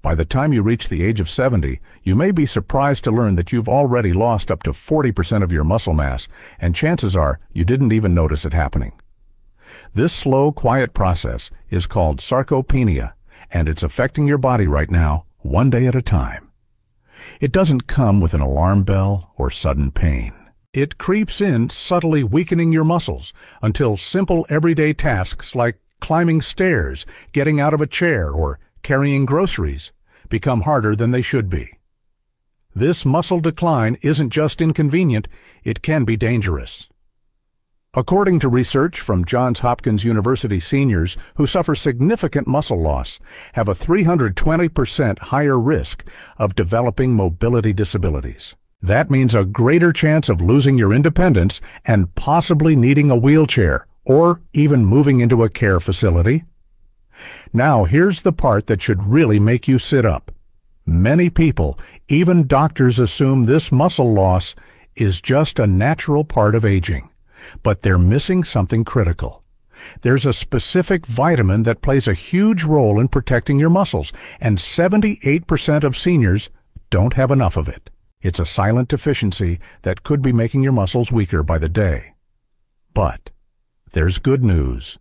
By the time you reach the age of 70, you may be surprised to learn that you've already lost up to 40% of your muscle mass, and chances are you didn't even notice it happening. This slow, quiet process is called sarcopenia, and it's affecting your body right now, one day at a time. It doesn't come with an alarm bell or sudden pain. It creeps in, subtly weakening your muscles until simple everyday tasks like climbing stairs, getting out of a chair, or carrying groceries become harder than they should be. This muscle decline isn't just inconvenient, it can be dangerous. According to research from Johns Hopkins University, seniors who suffer significant muscle loss have a 320% higher risk of developing mobility disabilities. That means a greater chance of losing your independence and possibly needing a wheelchair or even moving into a care facility. Now, here's the part that should really make you sit up. Many people, even doctors, assume this muscle loss is just a natural part of aging, but they're missing something critical. There's a specific vitamin that plays a huge role in protecting your muscles, and 78% of seniors don't have enough of it. It's a silent deficiency that could be making your muscles weaker by the day. But there's good news.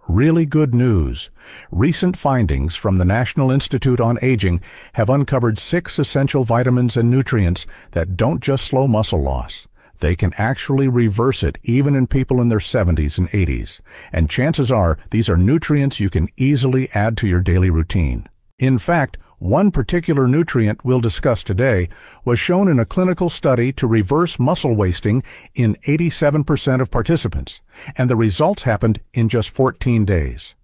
Really good news. Recent findings from the National Institute on Aging have uncovered 6 essential vitamins and nutrients that don't just slow muscle loss. They can actually reverse it even in people in their 70s and 80s. And chances are these are nutrients you can easily add to your daily routine. In fact, one particular nutrient we'll discuss today was shown in a clinical study to reverse muscle wasting in 87% of participants, and the results happened in just 14 days.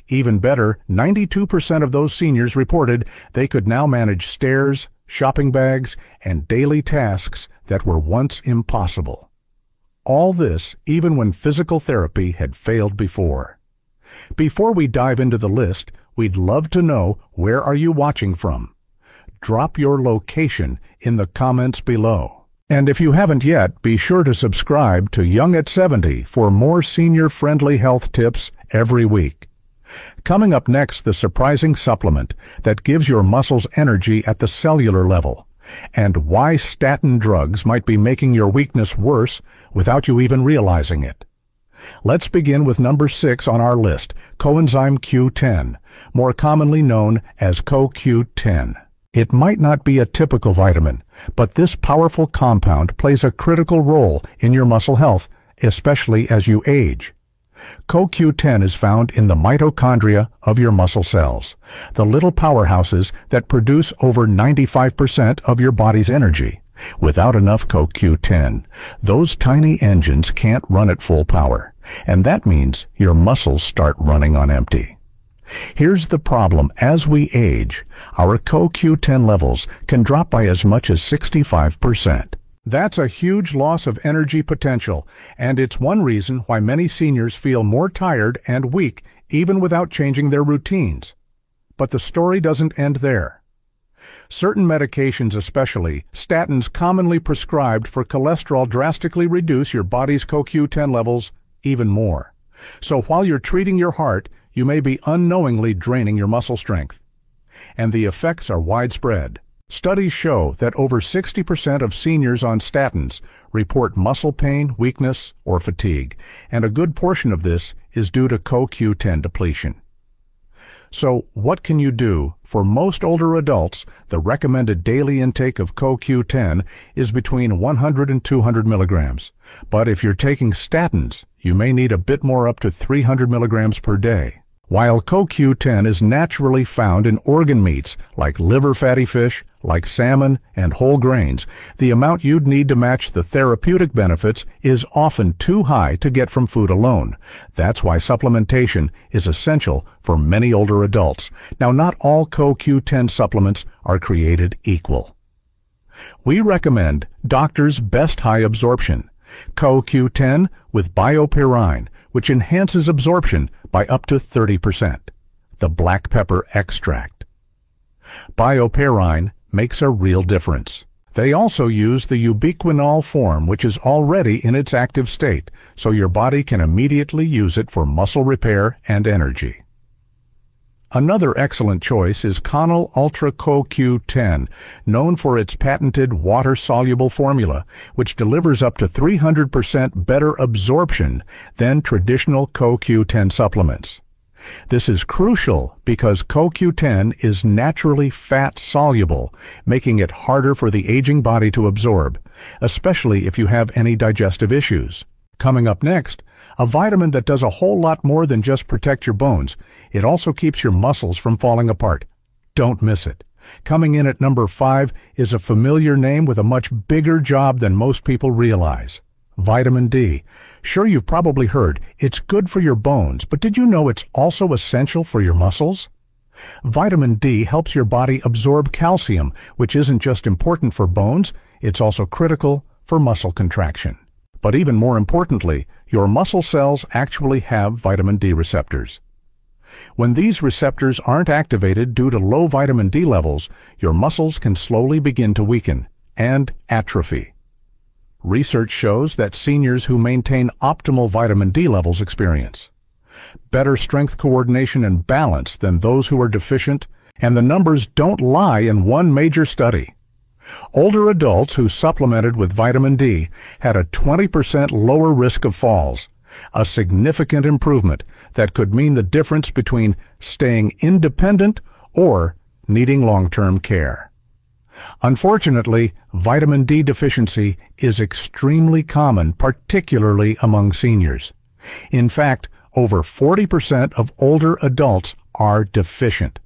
Even better, 92% of those seniors reported they could now manage stairs, shopping bags, and daily tasks that were once impossible. All this even when physical therapy had failed before. Before we dive into the list, we'd love to know, where are you watching from? Drop your location in the comments below. And if you haven't yet, be sure to subscribe to Young at 70 for more senior-friendly health tips every week. Coming up next, the surprising supplement that gives your muscles energy at the cellular level, and why statin drugs might be making your weakness worse without you even realizing it. Let's begin with number 6 on our list, coenzyme Q10, more commonly known as CoQ10. It might not be a typical vitamin, but this powerful compound plays a critical role in your muscle health, especially as you age. CoQ10 is found in the mitochondria of your muscle cells, the little powerhouses that produce over 95% of your body's energy. Without enough CoQ10, those tiny engines can't run at full power, and that means your muscles start running on empty. Here's the problem: as we age, our CoQ10 levels can drop by as much as 65%. That's a huge loss of energy potential, and it's one reason why many seniors feel more tired and weak even without changing their routines. But the story doesn't end there. Certain medications, especially statins commonly prescribed for cholesterol, drastically reduce your body's CoQ10 levels even more. So while you're treating your heart, you may be unknowingly draining your muscle strength. And the effects are widespread. Studies show that over 60% of seniors on statins report muscle pain, weakness, or fatigue, and a good portion of this is due to CoQ10 depletion. So what can you do? For most older adults, the recommended daily intake of CoQ10 is between 100 and 200 milligrams. But if you're taking statins, you may need a bit more, up to 300 milligrams per day. While CoQ10 is naturally found in organ meats like liver, fatty fish, like salmon, and whole grains, the amount you'd need to match the therapeutic benefits is often too high to get from food alone. That's why supplementation is essential for many older adults. Now, not all CoQ10 supplements are created equal. We recommend Doctor's Best High Absorption, CoQ10 with BioPerine, which enhances absorption by up to 30%, the black pepper extract. BioPerine makes a real difference. They also use the ubiquinol form, which is already in its active state, so your body can immediately use it for muscle repair and energy. Another excellent choice is Connell Ultra CoQ10, known for its patented water-soluble formula, which delivers up to 300% better absorption than traditional CoQ10 supplements. This is crucial because CoQ10 is naturally fat-soluble, making it harder for the aging body to absorb, especially if you have any digestive issues. Coming up next, a vitamin that does a whole lot more than just protect your bones. It also keeps your muscles from falling apart. Don't miss it. Coming in at number 5 is a familiar name with a much bigger job than most people realize. Vitamin D. Sure, you've probably heard it's good for your bones, but did you know it's also essential for your muscles? Vitamin D helps your body absorb calcium, which isn't just important for bones, it's also critical for muscle contraction. But even more importantly, your muscle cells actually have vitamin D receptors. When these receptors aren't activated due to low vitamin D levels, your muscles can slowly begin to weaken and atrophy. Research shows that seniors who maintain optimal vitamin D levels experience better strength coordination and balance than those who are deficient, and the numbers don't lie in one major study. Older adults who supplemented with vitamin D had a 20% lower risk of falls, a significant improvement that could mean the difference between staying independent or needing long-term care. Unfortunately, vitamin D deficiency is extremely common, particularly among seniors. In fact, over 40% of older adults are deficient.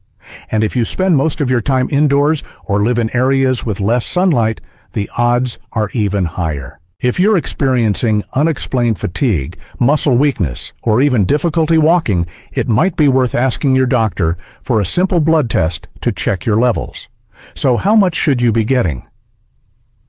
And if you spend most of your time indoors or live in areas with less sunlight, the odds are even higher. If you're experiencing unexplained fatigue, muscle weakness, or even difficulty walking, it might be worth asking your doctor for a simple blood test to check your levels. So how much should you be getting?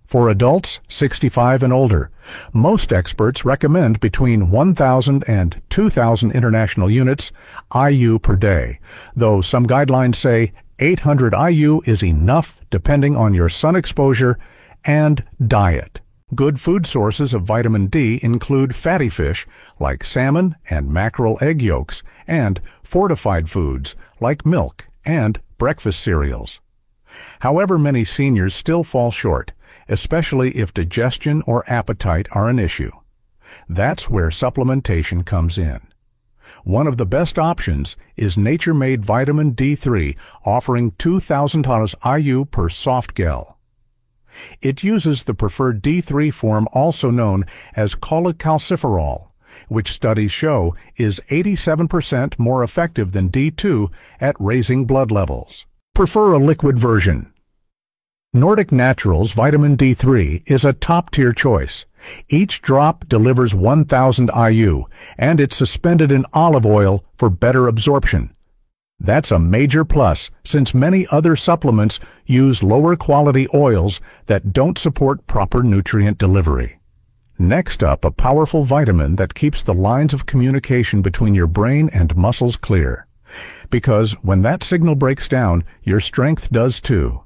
For adults 65 and older, most experts recommend between 1,000 and 2,000 international units IU per day, though some guidelines say 800 IU is enough depending on your sun exposure and diet. Good food sources of vitamin D include fatty fish like salmon and mackerel egg yolks, and fortified foods like milk and breakfast cereals. However, many seniors still fall short, especially if digestion or appetite are an issue. That's where supplementation comes in. One of the best options is Nature-Made Vitamin D3, offering 2,000 IU per soft gel. It uses the preferred D3 form, also known as cholecalciferol, which studies show is 87% more effective than D2 at raising blood levels. Prefer a liquid version. Nordic Naturals Vitamin D3 is a top-tier choice. Each drop delivers 1,000 IU, and it's suspended in olive oil for better absorption. That's a major plus, since many other supplements use lower-quality oils that don't support proper nutrient delivery. Next up, a powerful vitamin that keeps the lines of communication between your brain and muscles clear. Because when that signal breaks down, your strength does too.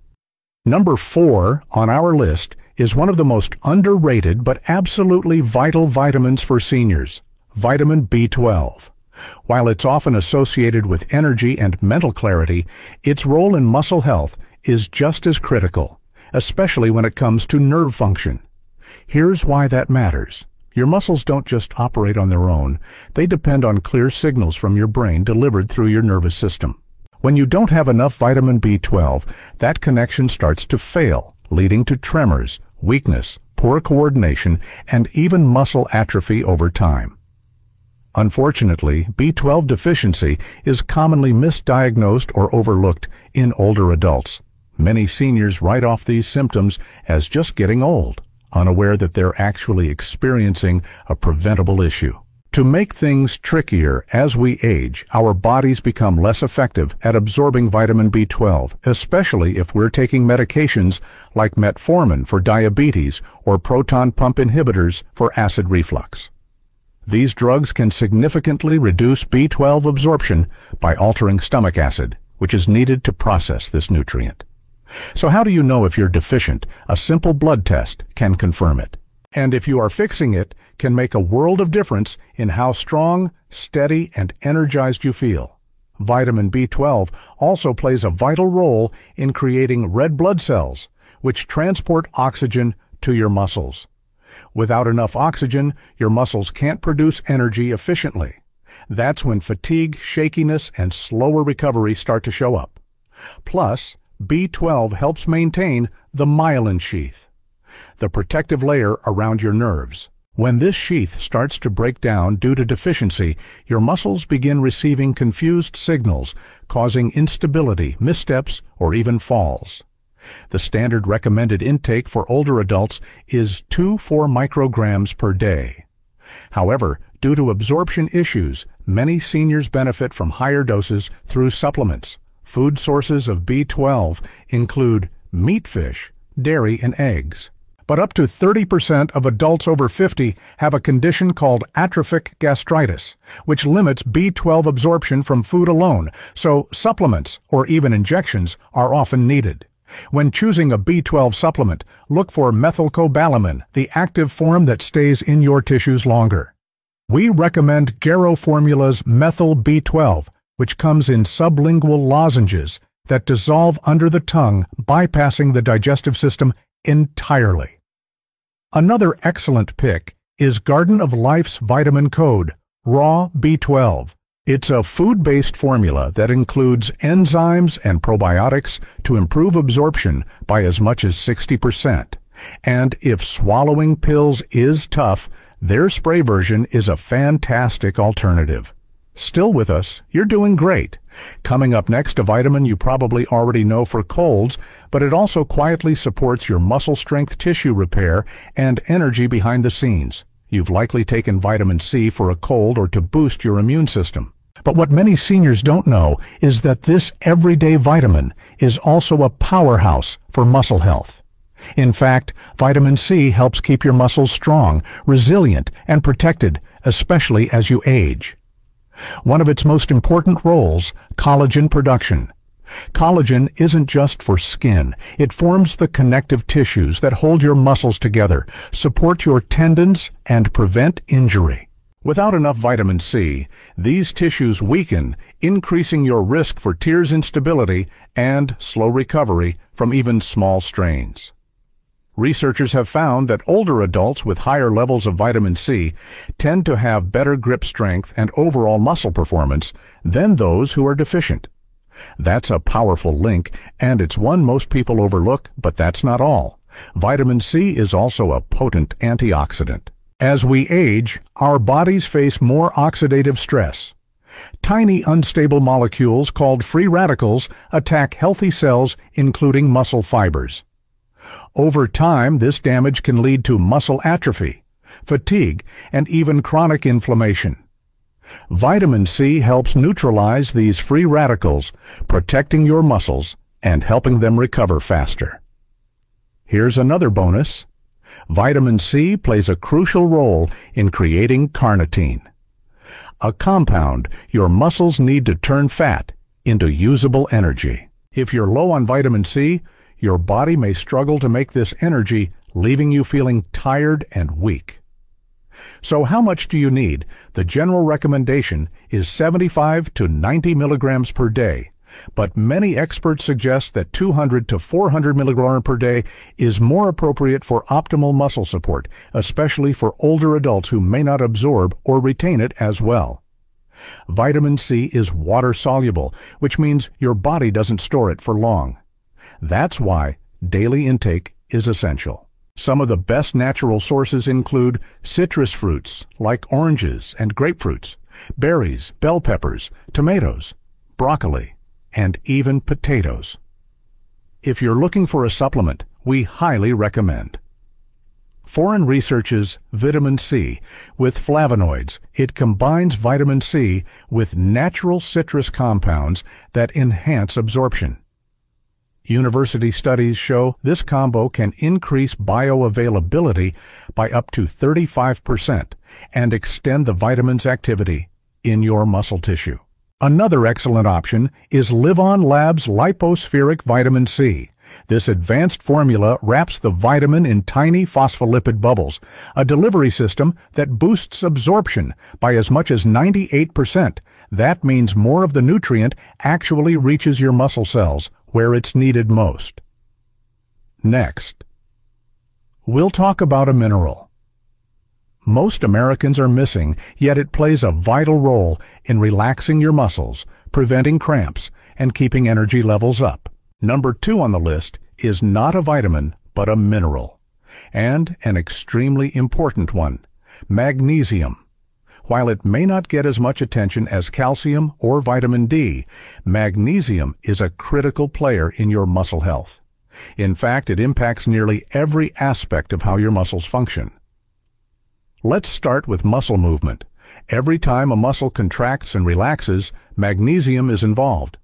Number 4 on our list is one of the most underrated but absolutely vital vitamins for seniors, vitamin B12. While it's often associated with energy and mental clarity, its role in muscle health is just as critical, especially when it comes to nerve function. Here's why that matters. Your muscles don't just operate on their own. They depend on clear signals from your brain delivered through your nervous system. When you don't have enough vitamin B12, that connection starts to fail, leading to tremors, weakness, poor coordination, and even muscle atrophy over time. Unfortunately, B12 deficiency is commonly misdiagnosed or overlooked in older adults. Many seniors write off these symptoms as just getting old, unaware that they're actually experiencing a preventable issue. To make things trickier, as we age, our bodies become less effective at absorbing vitamin B12, especially if we're taking medications like metformin for diabetes or proton pump inhibitors for acid reflux. These drugs can significantly reduce B12 absorption by altering stomach acid, which is needed to process this nutrient. So how do you know if you're deficient? A simple blood test can confirm it. And if you are fixing it, can make a world of difference in how strong, steady, and energized you feel. Vitamin B12 also plays a vital role in creating red blood cells, which transport oxygen to your muscles. Without enough oxygen, your muscles can't produce energy efficiently. That's when fatigue, shakiness, and slower recovery start to show up. Plus, B12 helps maintain the myelin sheath, the protective layer around your nerves. When this sheath starts to break down due to deficiency, your muscles begin receiving confused signals, causing instability, missteps, or even falls. The standard recommended intake for older adults is 2-4 micrograms per day. However, due to absorption issues, many seniors benefit from higher doses through supplements. Food sources of B12 include meat, fish, dairy, and eggs. But up to 30% of adults over 50 have a condition called atrophic gastritis, which limits B12 absorption from food alone, so supplements or even injections are often needed. When choosing a B12 supplement, look for methylcobalamin, the active form that stays in your tissues longer. We recommend Garo Formula's Methyl B12, which comes in sublingual lozenges that dissolve under the tongue, bypassing the digestive system entirely. Another excellent pick is Garden of Life's Vitamin Code, Raw B12. It's a food-based formula that includes enzymes and probiotics to improve absorption by as much as 60%. And if swallowing pills is tough, their spray version is a fantastic alternative. Still with us? You're doing great. Coming up next, a vitamin you probably already know for colds, but it also quietly supports your muscle strength, tissue repair, and energy behind the scenes. You've likely taken vitamin C for a cold or to boost your immune system. But what many seniors don't know is that this everyday vitamin is also a powerhouse for muscle health. In fact, vitamin C helps keep your muscles strong, resilient, and protected, especially as you age. One of its most important roles, collagen production. Collagen isn't just for skin. It forms the connective tissues that hold your muscles together, support your tendons, and prevent injury. Without enough vitamin C, these tissues weaken, increasing your risk for tears instability and slow recovery from even small strains. Researchers have found that older adults with higher levels of vitamin C tend to have better grip strength and overall muscle performance than those who are deficient. That's a powerful link, and it's one most people overlook, but that's not all. Vitamin C is also a potent antioxidant. As we age, our bodies face more oxidative stress. Tiny unstable molecules called free radicals attack healthy cells, including muscle fibers. Over time, this damage can lead to muscle atrophy, fatigue, and even chronic inflammation. Vitamin C helps neutralize these free radicals, protecting your muscles and helping them recover faster. Here's another bonus. Vitamin C plays a crucial role in creating carnitine, a compound your muscles need to turn fat into usable energy. If you're low on vitamin C, your body may struggle to make this energy, leaving you feeling tired and weak. So how much do you need? The general recommendation is 75 to 90 milligrams per day, but many experts suggest that 200 to 400 milligrams per day is more appropriate for optimal muscle support, especially for older adults who may not absorb or retain it as well. Vitamin C is water-soluble, which means your body doesn't store it for long. That's why daily intake is essential. Some of the best natural sources include citrus fruits like oranges and grapefruits, berries, bell peppers, tomatoes, broccoli, and even potatoes. If you're looking for a supplement, we highly recommend. Foreign researches vitamin C with flavonoids. It combines vitamin C with natural citrus compounds that enhance absorption. University studies show this combo can increase bioavailability by up to 35% and extend the vitamin's activity in your muscle tissue. Another excellent option is Livon Labs Lipospheric Vitamin C. This advanced formula wraps the vitamin in tiny phospholipid bubbles, a delivery system that boosts absorption by as much as 98%. That means more of the nutrient actually reaches your muscle cells where it's needed most. Next, we'll talk about a mineral. Most Americans are missing, yet it plays a vital role in relaxing your muscles, preventing cramps, and keeping energy levels up. Number 2 on the list is not a vitamin, but a mineral, and an extremely important one, magnesium. While it may not get as much attention as calcium or vitamin D, magnesium is a critical player in your muscle health. In fact, it impacts nearly every aspect of how your muscles function. Let's start with muscle movement. Every time a muscle contracts and relaxes, magnesium is involved.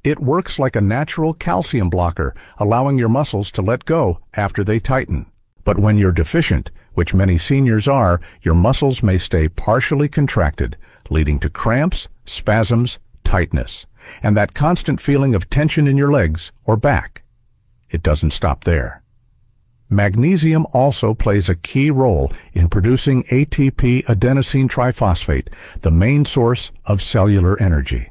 It works like a natural calcium blocker, allowing your muscles to let go after they tighten. But when you're deficient, which many seniors are, your muscles may stay partially contracted, leading to cramps, spasms, tightness, and that constant feeling of tension in your legs or back. It doesn't stop there. Magnesium also plays a key role in producing ATP adenosine triphosphate, the main source of cellular energy.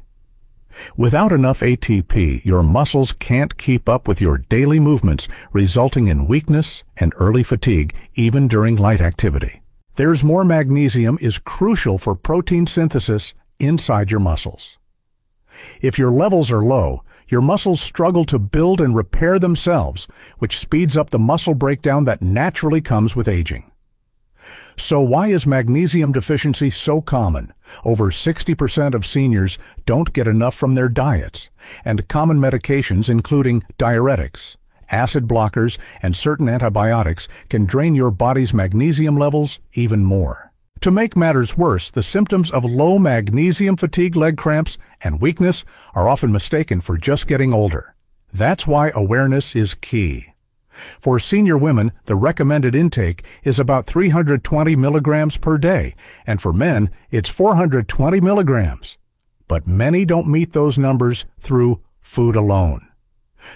Without enough ATP, your muscles can't keep up with your daily movements, resulting in weakness and early fatigue, even during light activity. There's more magnesium is crucial for protein synthesis inside your muscles. If your levels are low, your muscles struggle to build and repair themselves, which speeds up the muscle breakdown that naturally comes with aging. So why is magnesium deficiency so common? Over 60% of seniors don't get enough from their diets, and common medications including diuretics, acid blockers, and certain antibiotics can drain your body's magnesium levels even more. To make matters worse, the symptoms of low magnesium fatigue, leg cramps, and weakness are often mistaken for just getting older. That's why awareness is key. For senior women, the recommended intake is about 320 milligrams per day, and for men, it's 420 milligrams. But many don't meet those numbers through food alone.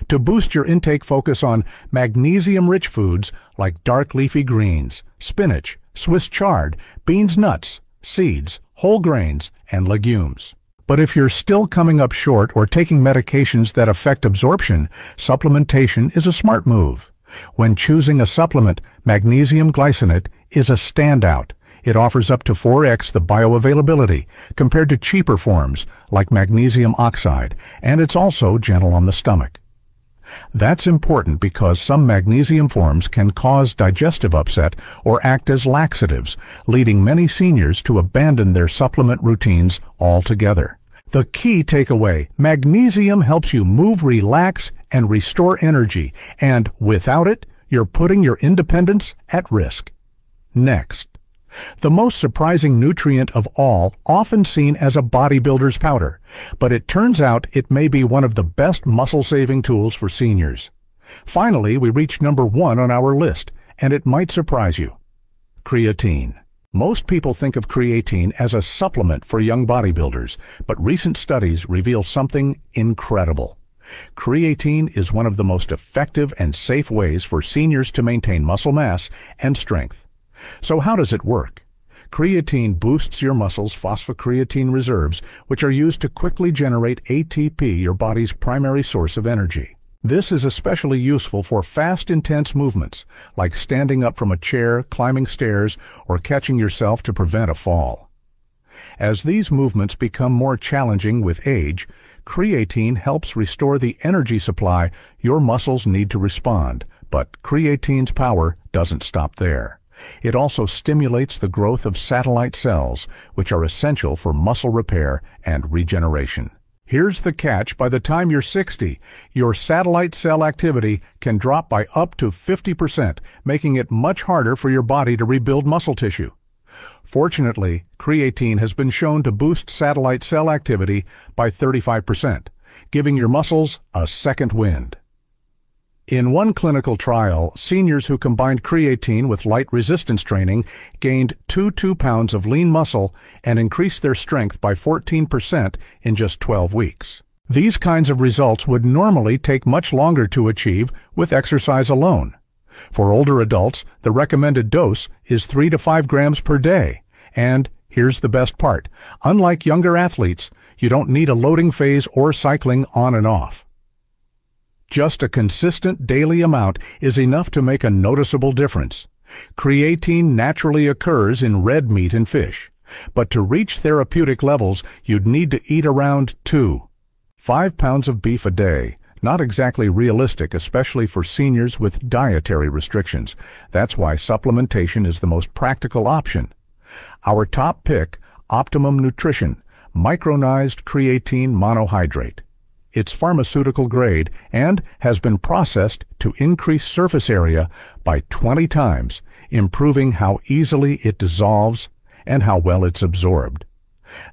To boost your intake, focus on magnesium-rich foods like dark leafy greens, spinach, Swiss chard, beans, nuts, seeds, whole grains, and legumes. But if you're still coming up short or taking medications that affect absorption, supplementation is a smart move. When choosing a supplement, magnesium glycinate is a standout. It offers up to 4x the bioavailability compared to cheaper forms like magnesium oxide, and it's also gentle on the stomach. That's important because some magnesium forms can cause digestive upset or act as laxatives, leading many seniors to abandon their supplement routines altogether. The key takeaway: magnesium helps you move, relax, and restore energy, and without it, you're putting your independence at risk. Next, the most surprising nutrient of all, often seen as a bodybuilder's powder, but it turns out it may be one of the best muscle-saving tools for seniors. Finally, we reach number 1 on our list, and it might surprise you: creatine. Most people think of creatine as a supplement for young bodybuilders, but recent studies reveal something incredible. Creatine is one of the most effective and safe ways for seniors to maintain muscle mass and strength. So how does it work? Creatine boosts your muscles' phosphocreatine reserves, which are used to quickly generate ATP, your body's primary source of energy. This is especially useful for fast, intense movements, like standing up from a chair, climbing stairs, or catching yourself to prevent a fall. As these movements become more challenging with age, creatine helps restore the energy supply your muscles need to respond. But creatine's power doesn't stop there. It also stimulates the growth of satellite cells, which are essential for muscle repair and regeneration. Here's the catch: by the time you're 60, your satellite cell activity can drop by up to 50%, making it much harder for your body to rebuild muscle tissue. Fortunately, creatine has been shown to boost satellite cell activity by 35%, giving your muscles a second wind. In one clinical trial, seniors who combined creatine with light resistance training gained 2 pounds of lean muscle and increased their strength by 14% in just 12 weeks. These kinds of results would normally take much longer to achieve with exercise alone. For older adults, the recommended dose is 3 to 5 grams per day. And here's the best part. Unlike younger athletes, you don't need a loading phase or cycling on and off. Just a consistent daily amount is enough to make a noticeable difference. Creatine naturally occurs in red meat and fish, but to reach therapeutic levels, you'd need to eat around 5 pounds of beef a day. Not exactly realistic, especially for seniors with dietary restrictions. That's why supplementation is the most practical option. Our top pick, Optimum Nutrition, micronized creatine monohydrate. It's pharmaceutical grade and has been processed to increase surface area by 20 times, improving how easily it dissolves and how well it's absorbed.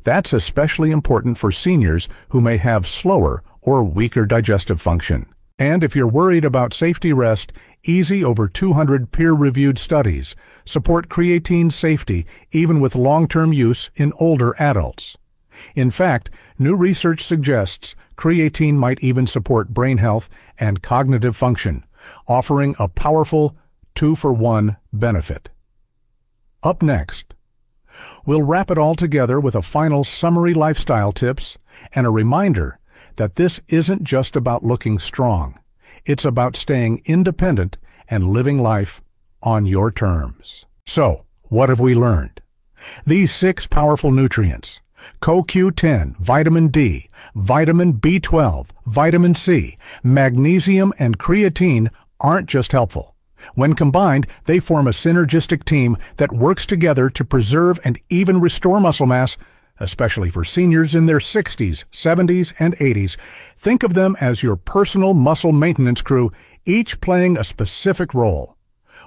That's especially important for seniors who may have slower or weaker digestive function. And if you're worried about safety, rest easy. Over 200 peer-reviewed studies support creatine safety even with long-term use in older adults. In fact, new research suggests creatine might even support brain health and cognitive function, offering a powerful 2-for-1 benefit. Up next, we'll wrap it all together with a final summary lifestyle tips and a reminder that this isn't just about looking strong. It's about staying independent and living life on your terms. So, what have we learned? These 6 powerful nutrients: CoQ10, vitamin D, vitamin B12, vitamin C, magnesium, and creatine aren't just helpful. When combined, they form a synergistic team that works together to preserve and even restore muscle mass, especially for seniors in their 60s, 70s, and 80s. Think of them as your personal muscle maintenance crew, each playing a specific role.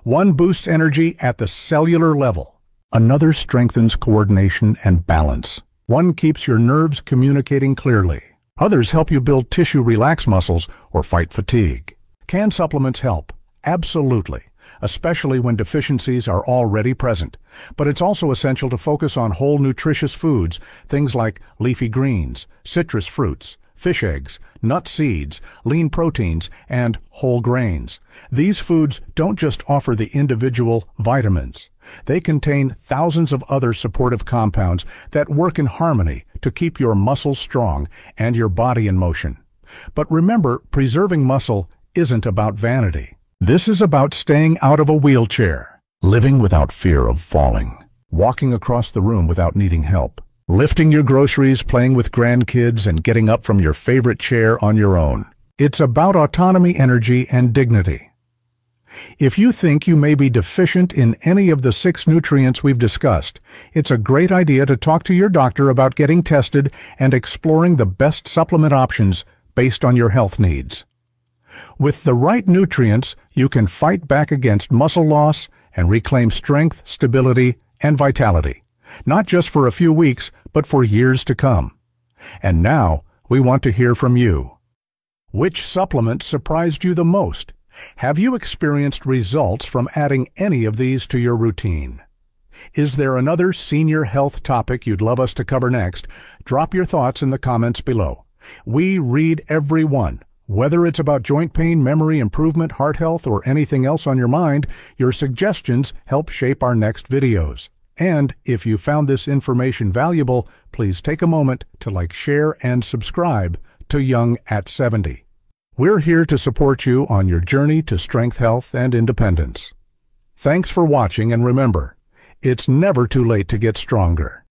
One boosts energy at the cellular level. Another strengthens coordination and balance. One keeps your nerves communicating clearly. Others help you build tissue, relax muscles, or fight fatigue. Can supplements help? Absolutely, especially when deficiencies are already present. But it's also essential to focus on whole nutritious foods, things like leafy greens, citrus fruits, fish eggs, nut seeds, lean proteins, and whole grains. These foods don't just offer the individual vitamins. They contain thousands of other supportive compounds that work in harmony to keep your muscles strong and your body in motion. But remember, preserving muscle isn't about vanity. This is about staying out of a wheelchair, living without fear of falling, walking across the room without needing help, lifting your groceries, playing with grandkids, and getting up from your favorite chair on your own. It's about autonomy, energy, and dignity. If you think you may be deficient in any of the 6 nutrients we've discussed, it's a great idea to talk to your doctor about getting tested and exploring the best supplement options based on your health needs. With the right nutrients, you can fight back against muscle loss and reclaim strength, stability, and vitality, not just for a few weeks, but for years to come. And now, we want to hear from you. Which supplement surprised you the most? Have you experienced results from adding any of these to your routine? Is there another senior health topic you'd love us to cover next? Drop your thoughts in the comments below. We read every one. Whether it's about joint pain, memory improvement, heart health, or anything else on your mind, your suggestions help shape our next videos. And if you found this information valuable, please take a moment to like, share, and subscribe to Young at 70. We're here to support you on your journey to strength, health, and independence. Thanks for watching, and remember, it's never too late to get stronger.